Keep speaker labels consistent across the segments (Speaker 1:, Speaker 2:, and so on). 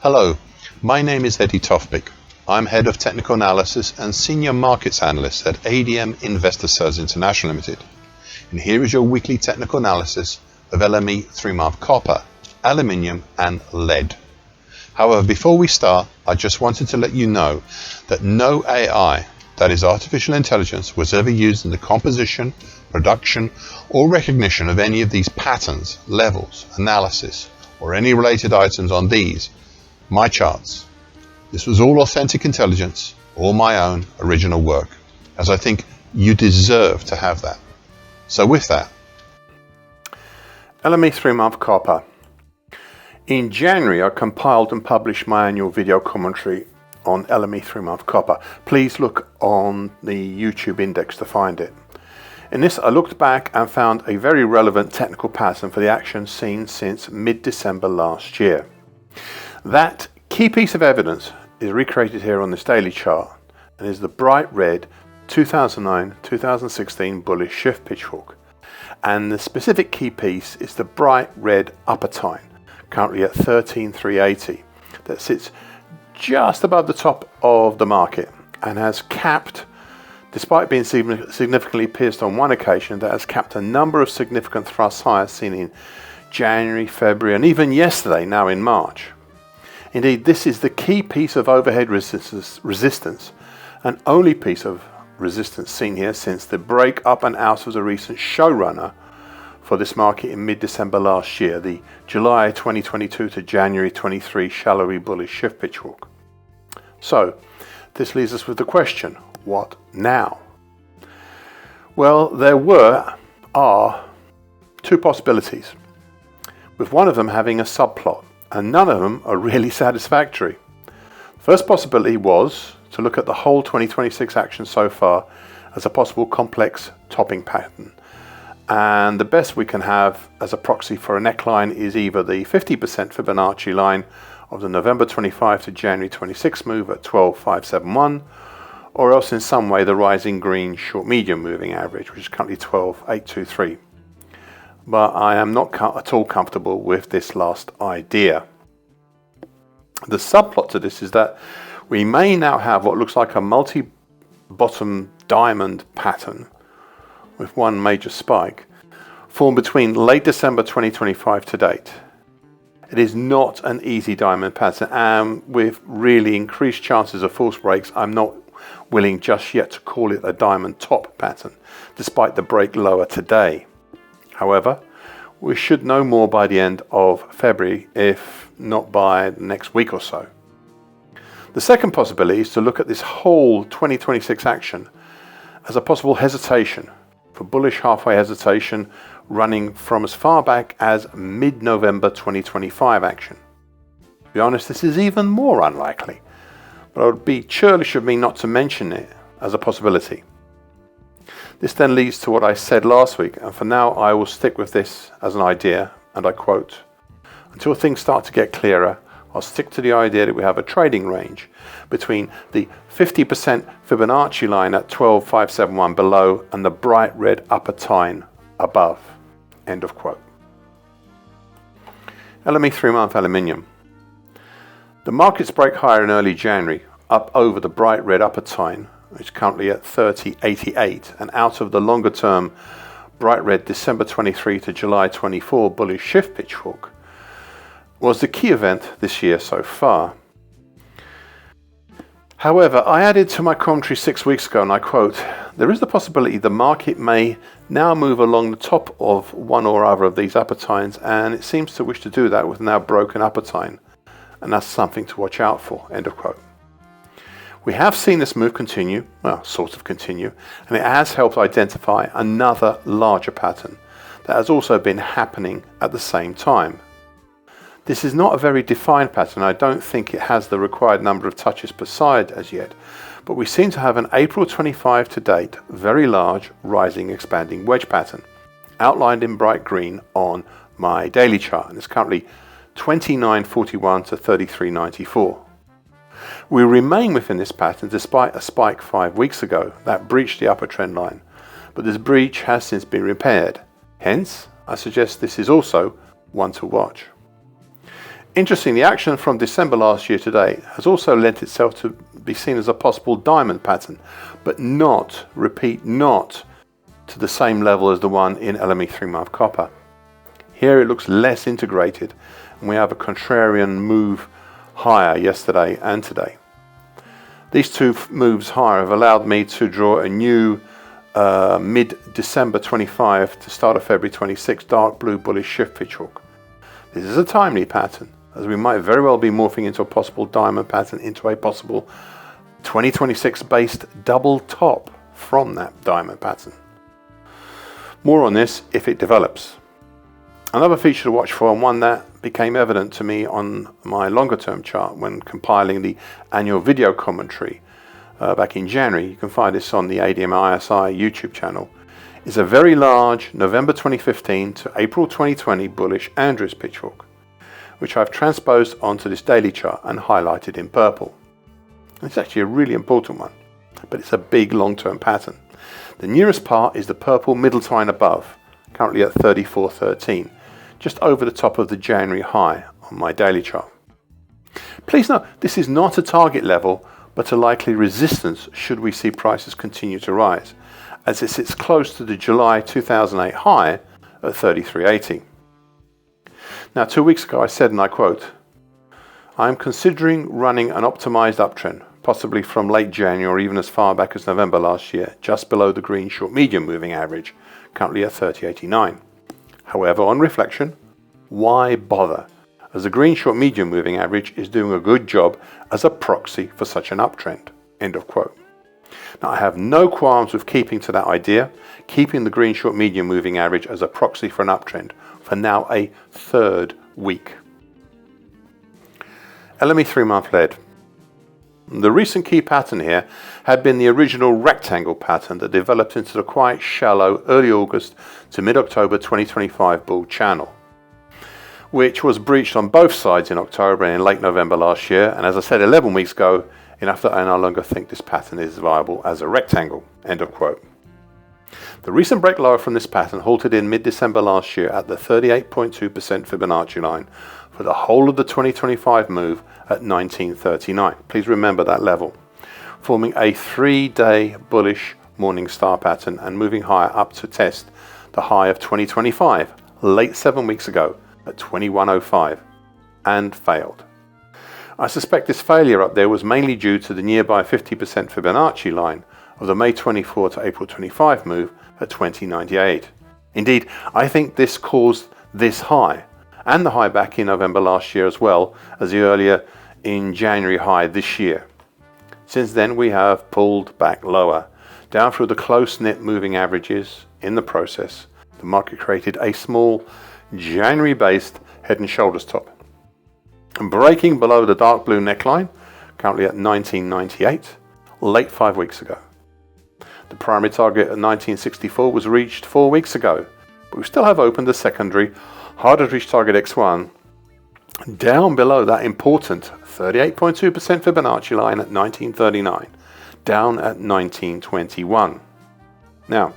Speaker 1: Hello, my name is Eddie Tofpik. I'm Head of Technical Analysis and Senior Markets Analyst at ADM Investor Sales International Limited. And here is your weekly technical analysis of LME 3-month copper, aluminium and lead. However, before we start, I just wanted to let you know that no AI, that is artificial intelligence, was ever used in the composition, production or recognition of any of these patterns, levels, analysis or any related items on these my charts. This was all authentic intelligence, all my own original work, as I think you deserve to have that. So with that,
Speaker 2: LME 3-month copper. In January, I compiled and published my annual video commentary on LME 3-month copper. Please look on the YouTube index to find it. In this, I looked back and found a very relevant technical pattern for the action seen since mid-December last year. That key piece of evidence is recreated here on this daily chart and is the bright red 2009-2016 bullish shift pitchfork. And the specific key piece is the bright red upper tine, currently at 13,380, that sits just above the top of the market and has capped, despite being significantly pierced on one occasion, that has capped a number of significant thrusts higher seen in January, February and even yesterday, now in March. Indeed, this is the key piece of overhead resistance and only piece of resistance seen here since the break up and out of the recent showrunner for this market in mid-December last year, the July 2022 to January 23 shallowy bullish shift pitchfork. So, this leaves us with the question, what now? Well, there are two possibilities, with one of them having a subplot, and none of them are really satisfactory. The first possibility was to look at the whole 2026 action so far as a possible complex topping pattern. And the best we can have as a proxy for a neckline is either the 50% Fibonacci line of the November 25 to January 26 move at 12,571, or else in some way the rising green short medium moving average, which is currently 12,823. But I am not at all comfortable with this last idea. The subplot to this is that we may now have what looks like a multi-bottom diamond pattern with one major spike formed between late December 2025 to date. It is not an easy diamond pattern, and with really increased chances of false breaks, I'm not willing just yet to call it a diamond top pattern, despite the break lower today. However, we should know more by the end of February, if not by the next week or so. The second possibility is to look at this whole 2026 action as a possible hesitation, for bullish halfway hesitation running from as far back as mid-November 2025 action. To be honest, this is even more unlikely, but it would be churlish of me not to mention it as a possibility. This then leads to what I said last week, and for now I will stick with this as an idea, and I quote, "Until things start to get clearer, I'll stick to the idea that we have a trading range between the 50% Fibonacci line at 12,571 below and the bright red upper tine above." End of quote. LME 3-month aluminium. The markets break higher in early January, up over the bright red upper tine, which is currently at 30.88, and out of the longer term bright red December 23 to July 24 bullish shift pitchfork, was the key event this year so far. However, I added to my commentary 6 weeks ago, and I quote, "There is the possibility the market may now move along the top of one or other of these upper tines, and it seems to wish to do that with now broken upper tine, and that's something to watch out for." End of quote. We have seen this move continue, well, sort of continue, and it has helped identify another larger pattern that has also been happening at the same time. This is not a very defined pattern. I don't think it has the required number of touches per side as yet, but we seem to have an April 25 to date very large rising expanding wedge pattern outlined in bright green on my daily chart, and it's currently 29.41 to 33.94. We remain within this pattern despite a spike 5 weeks ago that breached the upper trend line, but this breach has since been repaired. Hence, I suggest this is also one to watch. Interestingly, the action from December last year to date has also lent itself to be seen as a possible diamond pattern, but not, repeat, not to the same level as the one in LME 3-month copper. Here it looks less integrated, and we have a contrarian move higher yesterday and today. These two moves higher have allowed me to draw a new mid-December 25 to start of February 26 dark blue bullish shift pitch hook. This is a timely pattern, as we might very well be morphing into a possible diamond pattern into a possible 2026 based double top from that diamond pattern. More on this if it develops. Another feature to watch for, and one that became evident to me on my longer term chart when compiling the annual video commentary back in January, you can find this on the ADM ISI YouTube channel, is a very large November 2015 to April 2020 bullish Andrews pitch hook, which I've transposed onto this daily chart and highlighted in purple. It's actually a really important one, but it's a big long-term pattern. The nearest part is the purple middle line above, currently at 34.13, just over the top of the January high on my daily chart. Please note, this is not a target level, but a likely resistance should we see prices continue to rise, as it sits close to the July 2008 high at 33.80. Now, 2 weeks ago I said, and I quote, "I am considering running an optimized uptrend, possibly from late January or even as far back as November last year, just below the green short medium moving average, currently at 30.89. However, on reflection, why bother, as the green short medium moving average is doing a good job as a proxy for such an uptrend." End of quote. Now, I have no qualms with keeping to that idea, keeping the green short medium moving average as a proxy for an uptrend for now a third week. LME 3-month lead. The recent key pattern here had been the original rectangle pattern that developed into the quite shallow early August to mid-October 2025 bull channel, which was breached on both sides in October and in late November last year, and as I said 11 weeks ago, enough that I no longer think this pattern is viable as a rectangle. End of quote. The recent break lower from this pattern halted in mid-December last year at the 38.2% Fibonacci line for the whole of the 2025 move at 1939. Please remember that level, forming a 3-day bullish morning star pattern and moving higher up to test the high of 2025 late 7 weeks ago at 21.05 and failed. I suspect this failure up there was mainly due to the nearby 50% Fibonacci line of the May 24 to April 25 move at 20.98. Indeed, I think this caused this high and the high back in November last year, as well as the earlier in January high this year. Since then, we have pulled back lower, down through the close-knit moving averages. In the process, the market created a small January-based head and shoulders top, and breaking below the dark blue neckline, currently at 19.98, late 5 weeks ago. The primary target at 19.64 was reached 4 weeks ago, but we still have opened the secondary, harder to reach target X1, down below that important 38.2% Fibonacci line at 19.39, down at 19.21. Now,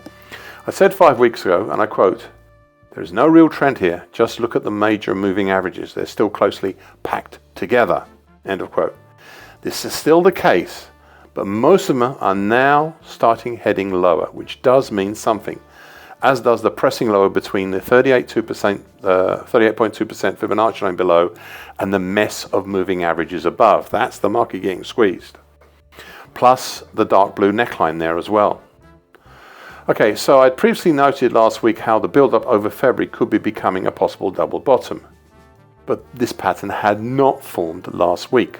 Speaker 2: I said 5 weeks ago, and I quote, "There is no real trend here, just look at the major moving averages, they're still closely packed together." End of quote. This is still the case, but most of them are now starting heading lower, which does mean something, as does the pressing lower between the 38.2% Fibonacci line below and the mess of moving averages above. That's the market getting squeezed. Plus the dark blue neckline there as well. Okay, so I'd previously noted last week how the build-up over February could be becoming a possible double bottom, but this pattern had not formed last week.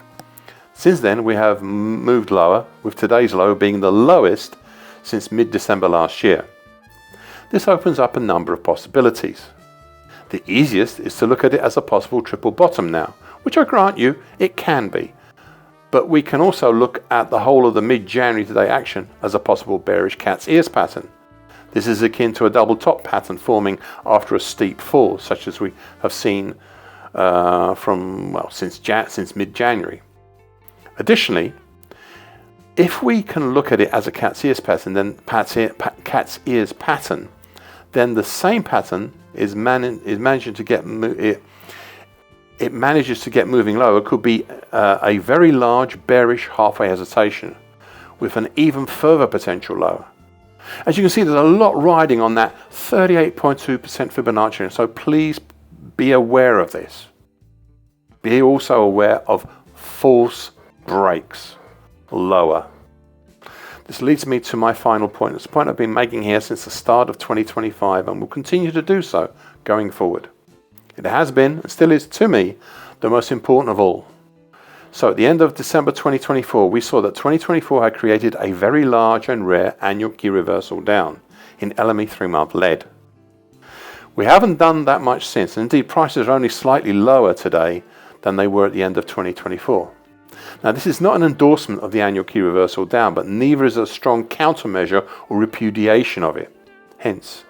Speaker 2: Since then, we have moved lower, with today's low being the lowest since mid-December last year. This opens up a number of possibilities. The easiest is to look at it as a possible triple bottom now, which I grant you, it can be. But we can also look at the whole of the mid-January today action as a possible bearish cat's ears pattern. This is akin to a double top pattern forming after a steep fall, such as we have seen since mid-January. Additionally, if we can look at it as a cat's ears pattern, then the same pattern is managing to get it manages to get moving lower, could be a very large bearish halfway hesitation with an even further potential lower. As you can see, there's a lot riding on that 38.2% Fibonacci, so please be aware of this. Be also aware of false breaks lower. This leads me to my final point. It's a point I've been making here since the start of 2025 and will continue to do so going forward. It has been, and still is to me, the most important of all. So at the end of December 2024, we saw that 2024 had created a very large and rare annual key reversal down in LME 3-month lead. We haven't done that much since, and indeed prices are only slightly lower today than they were at the end of 2024. Now this is not an endorsement of the annual key reversal down, but neither is a strong countermeasure or repudiation of it. Hence,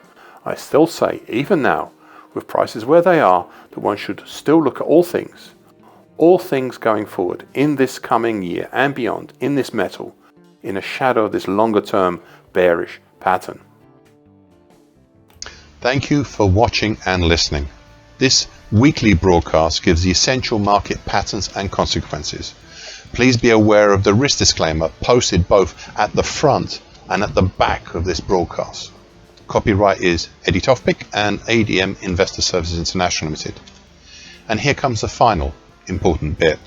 Speaker 2: I still say, even now, with prices where they are, that one should still look at all things going forward in this coming year and beyond in this metal, in a shadow of this longer term bearish pattern.
Speaker 1: Thank you for watching and listening. This weekly broadcast gives the essential market patterns and consequences. Please be aware of the risk disclaimer posted both at the front and at the back of this broadcast. Copyright is Eddie Tofpik and ADM Investor Services International Limited. And here comes the final important bit.